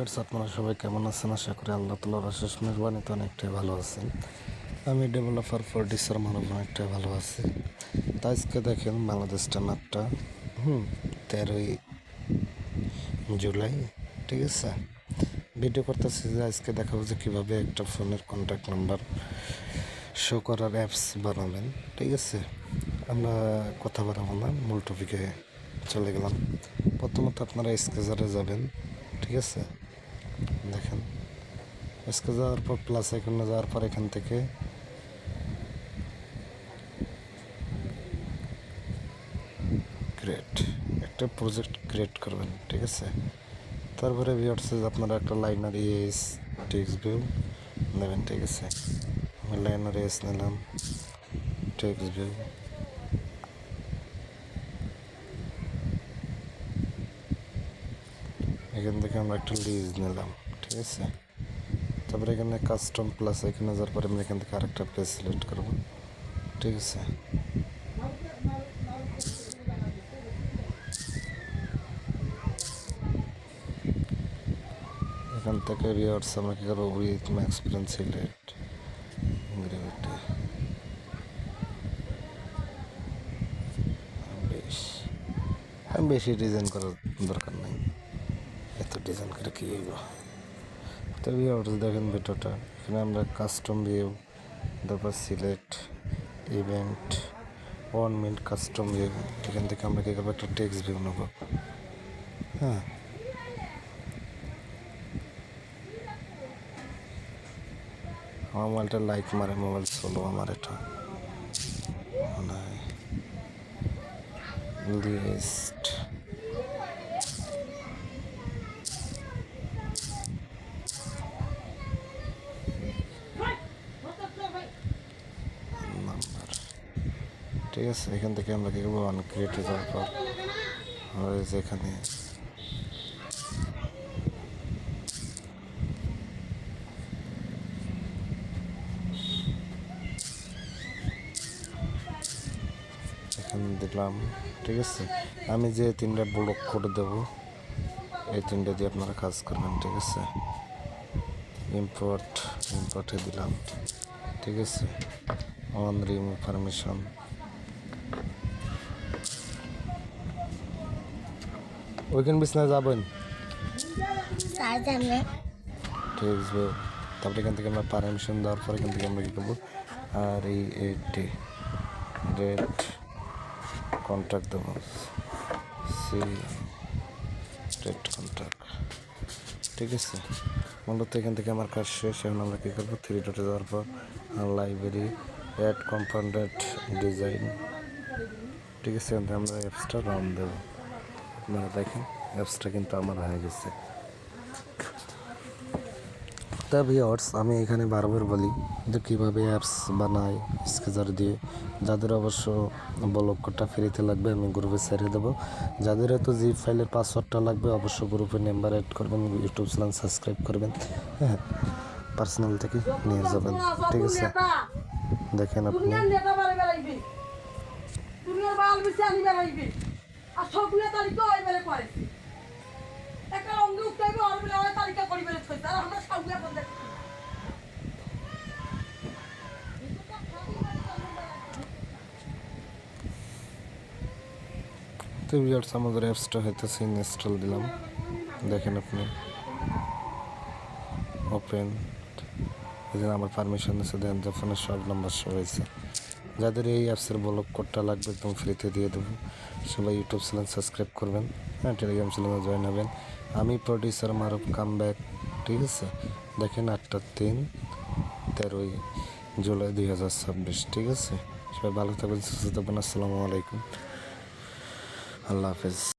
Viewers, আপনারা সবাই কেমন আছেন? আশা করি আল্লাহ তাআলার অশেষ মেহেরবানিতে অনেকটাই ভালো আছেন। আমি ডেভেলপার প্রডিউসার মানব অনেকটাই ভালো আছি। তো আজকে দেখেন বাংলাদেশ টানারটা 13ই জুলাই, ঠিক আছে। ভিডিও করতেছি যে আজকে দেখাবো যে কীভাবে একটা ফোনের কন্ট্যাক্ট নাম্বার শো করার অ্যাপস বানাবেন, ঠিক আছে। আমরা কথা বাড়াবো না, মূল টপিকে চলে গেলাম। প্রথমত আপনারা স্কেচারে যাবেন, ঠিক আছে। দেখেন এসকে যাওয়ার পর প্লাস আইকনে যাওয়ার পর এখান থেকে ক্রিয়েট একটা প্রজেক্ট ক্রিয়েট করবেন, ঠিক আছে। তারপরে ভিউয়ার্স আপনারা একটা লাইনার ইএস টেক্সট ভিউ নেবেন, ঠিক আছে। আমি লাইনার ইএস নিলাম, টেক্সট ভিউ, এখান থেকে আমরা একটা লিজ নিলাম, ঠিক আছে। তারপরে এখানে কাস্টম প্লাস এখানে যাওয়ার পরে আমি এখান থেকে আরেকটা পেজ সিলেক্ট করবো, ঠিক আছে। এখান থেকে ভিউয়ার্স আমরা কী করবো, with max print select gravity বেশি ডিজাইন করার দরকার নেই, এত ডিজাইন করে কী হইব। তো ভিউয়ার্স দেখেন ভিডিওটা, এখানে আমরা কাস্টম ভিউ, তারপর select event 1 minute custom view, এখান থেকে আমরা কী করবো, একটা টেক্সট ভিউ নেব। হ্যাঁ, আমার মোবাইলটা লাইক মারে, মোবাইল চলো আমার এটা লিস্ট নাম্বার, ঠিক আছে। এখান থেকে আমরা কী করবো, ক্রিয়েটে যাওয়ার পর যেখানে এখানে দিলাম, ঠিক আছে। আমি যে 3টা ব্লক করে দেবো, এই 3টা দিয়ে আপনারা কাজ করবেন, ঠিক আছে। ইম্পোর্টে দিলাম, ঠিক আছে। অন রিমুভ পারমিশন, ওইখান বিছনায় যাবেন, ঠিক আছে। তারপরে এখান থেকে আমরা পারমিশন দেওয়ার পর এখান থেকে আমরা কী করবো, আর এই রেড কন্ট্যাক্ট দেবো, সি রেড কন্ট্যাক্ট, ঠিক আছে। মূলত এখান থেকে আমার কাজ শেষ। এখন আমরা কী করবো, 3 ডটে যাওয়ার পর লাইব্রেরি অ্যাড কম্পাউন্ডেড ডিজাইন, ঠিক আছে। এখান থেকে আমরা অ্যাপসটা রান দেবো। আপনারা দেখেন অ্যাপসটা কিন্তু আমার হয়ে গেছে। তা ভিউয়ার্স আমি এখানে বারবার বলি যে কীভাবে অ্যাপস বানায় স্কেচার দিয়ে। যাদের অবশ্য ব্লক কোডটা ফ্রিতে লাগবে আমি গ্রুপে ছেড়ে দেবো। যাদের এত জিপ ফাইলের পাসওয়ার্ডটা লাগবে অবশ্য গ্রুপে মেম্বার অ্যাড করবেন, ইউটিউব চ্যানেল সাবস্ক্রাইব করবেন, হ্যাঁ, পার্সোনাল থেকে নিয়ে যাবেন, ঠিক আছে। দেখেন আপনি তো ভিউয়ার্স আমাদের অ্যাপসটা হইতেছে, ইনস্টল দিলাম। দেখেন আপনি ওপেন, এখানে আমার পারমিশন আছে, দেন যে ফোনের সব নাম্বার শো হয়েছে। যাদের এই অ্যাপসের ব্লক কোডটা লাগবে একদম ফ্রিতে দিয়ে দেবো। সবাই ইউটিউব চ্যানেল সাবস্ক্রাইব করবেন, হ্যাঁ, টেলিগ্রাম চ্যানেলে জয়েন হবেন। আমি প্রডিউসার মারুফ কামব্যাক, ঠিক আছে। দেখেন 8:03 13ই জুলাই 2026, ঠিক আছে। সবাই ভালো থাকবেন, সুস্থ থাকবেন। আসসালামু আলাইকুম, আল্লাহ হাফেজ।